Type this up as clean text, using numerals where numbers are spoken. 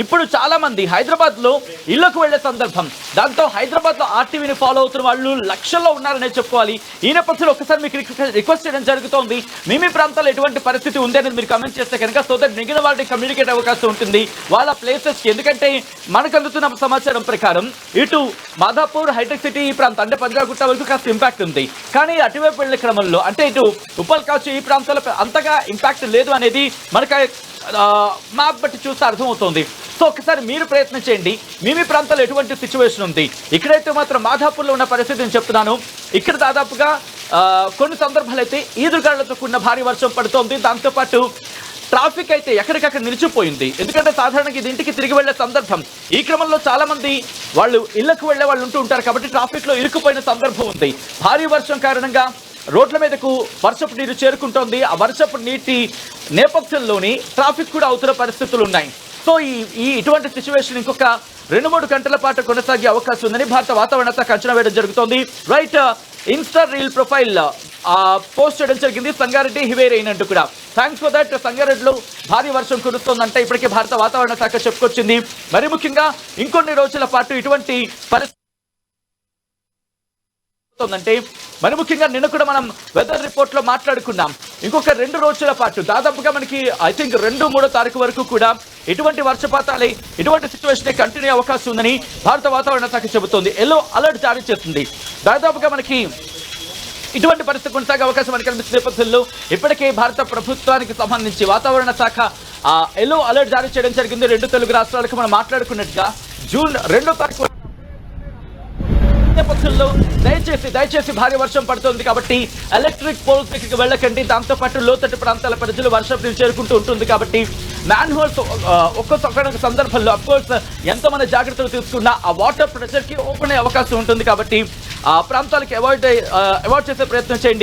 ఇప్పుడు చాలా మంది హైదరాబాద్ లో ఇళ్లకు వెళ్లే సందర్భం, దాంతో హైదరాబాద్ లో ఆర్టీవీని ఫాలో అవుతున్న వాళ్ళు లక్షల్లో ఉన్నారనే చెప్పుకోవాలి. ఈ నేపథ్యంలో ఒకసారి మీకు రిక్వెస్ట్ చేయడం జరుగుతోంది, మీ ప్రాంతాల్లో ఎటువంటి పరిస్థితి ఉంది అనేది మీరు కమెంట్ చేస్తే కనుక సో దట్ మిగిలిన వారికి కమ్యూనికేట్ అవకాశం ఉంటుంది వాళ్ళ ప్లేసెస్ కి. ఎందుకంటే మనకు అందుతున్న సమాచారం ప్రకారం ఇటు మాధాపూర్, హైటెక్ సిటీ ఈ ప్రాంతం అంటే పంజాగుట్ట వరకు కాస్త ఇంపాక్ట్ ఉంది, కానీ అటువైపు వెళ్లే క్రమంలో అంటే ఇటు ఉప్పల్ కావచ్చు ఈ ప్రాంతాల్లో అంతగా ఇంపాక్ట్ లేదు అనేది మనకు మ్యాప్ బట్టి చూస్తే అర్థమవుతుంది. సో ఒకసారి మీరు ప్రయత్నం చేయండి, మీ ప్రాంతాల్లో ఎటువంటి సిచ్యువేషన్ ఉంది. ఇక్కడైతే మాత్రం మాధాపూర్లో ఉన్న పరిస్థితి నేను చెప్తున్నాను. ఇక్కడ దాదాపుగా కొన్ని సందర్భాలు అయితే ఈదురుగాలులతో కూడిన భారీ వర్షం పడుతోంది. దాంతోపాటు ట్రాఫిక్ అయితే ఎక్కడికక్కడ నిలిచిపోయింది. ఎందుకంటే సాధారణంగా ఇది ఇంటికి తిరిగి వెళ్లే సందర్భం. ఈ క్రమంలో చాలా మంది వాళ్ళు ఇళ్లకు వెళ్లే వాళ్ళు ఉంటూ ఉంటారు కాబట్టి ట్రాఫిక్ లో ఇరుక్కుపోయిన సందర్భం ఉంది. భారీ వర్షం కారణంగా రోడ్ల మీదకు వర్షపు నీరు చేరుకుంటోంది. ఆ వర్షపు నీటి నేపథ్యంలోని ట్రాఫిక్ కూడా అవుతున్న పరిస్థితులు ఉన్నాయి. సో ఇటువంటి సిచ్యువేషన్ ఇంకొక 2-3 గంటల పాటు కొనసాగే అవకాశం ఉందని భారత వాతావరణ శాఖ అంచనా వేయడం జరుగుతోంది. Right, Insta reel profile post చేయడం జరిగింది సంగారెడ్డి హివేరి అయినట్టు కూడా. Thanks for that. సంగారెడ్డిలో భారీ వర్షం కురుస్తోందంటే ఇప్పటికే భారత వాతావరణ శాఖ చెప్పుకొచ్చింది. మరి ముఖ్యంగా ఇంకొన్ని రోజుల పాటు ఇటువంటి పరిస్థితి అంటే మరి ముఖ్యంగా నిన్న కూడా మనం వెదర్ రిపోర్ట్ లో మాట్లాడుకున్నాం. ఇంకొక 2 రోజుల పాటు దాదాపుగా మనకి ఐ థింక్ 2-3 తారీఖు వరకు కూడా ఇటువంటి వర్షపాతాలే ఇటువంటి సిచ్యువేషన్ కంటిన్యూ అవకాశం ఉందని భారత వాతావరణ శాఖ చెబుతోంది. ఎల్లో అలర్ట్ జారీ చేస్తుంది. దాదాపుగా మనకి ఇటువంటి పరిస్థితి కొనసాగే అవకాశం మనకి కనిపిస్తున్న నేపథ్యంలో ఇప్పటికే భారత ప్రభుత్వానికి సంబంధించి వాతావరణ శాఖ ఎల్లో అలర్ట్ జారీ చేయడం జరిగింది. 2 తెలుగు రాష్ట్రాలకు మనం మాట్లాడుకున్నట్టుగా జూన్ 2వ తారీఖు నేపథ్యంలో దయచేసి భారీ వర్షం పడుతుంది కాబట్టి ఎలక్ట్రిక్ పోల్స్ దగ్గరికి వెళ్ళకండి. దాంతోపాటు లోతట్టు ప్రాంతాల ప్రజలు వర్షం నీరు చేరుకుంటూ ఉంటుంది కాబట్టి మ్యాన్ హోల్స్ ఒక్కొక్క సందర్భంలో అఫ్కోర్స్ ఎంతో మంది జాగ్రత్తలు తీసుకున్నా ఆ వాటర్ ప్రెషర్ కి ఓపెన్ అయ్యే అవకాశం ఉంటుంది కాబట్టి ఆ ప్రాంతాలకి అవాయిడ్ చేసే ప్రయత్నం చేయండి.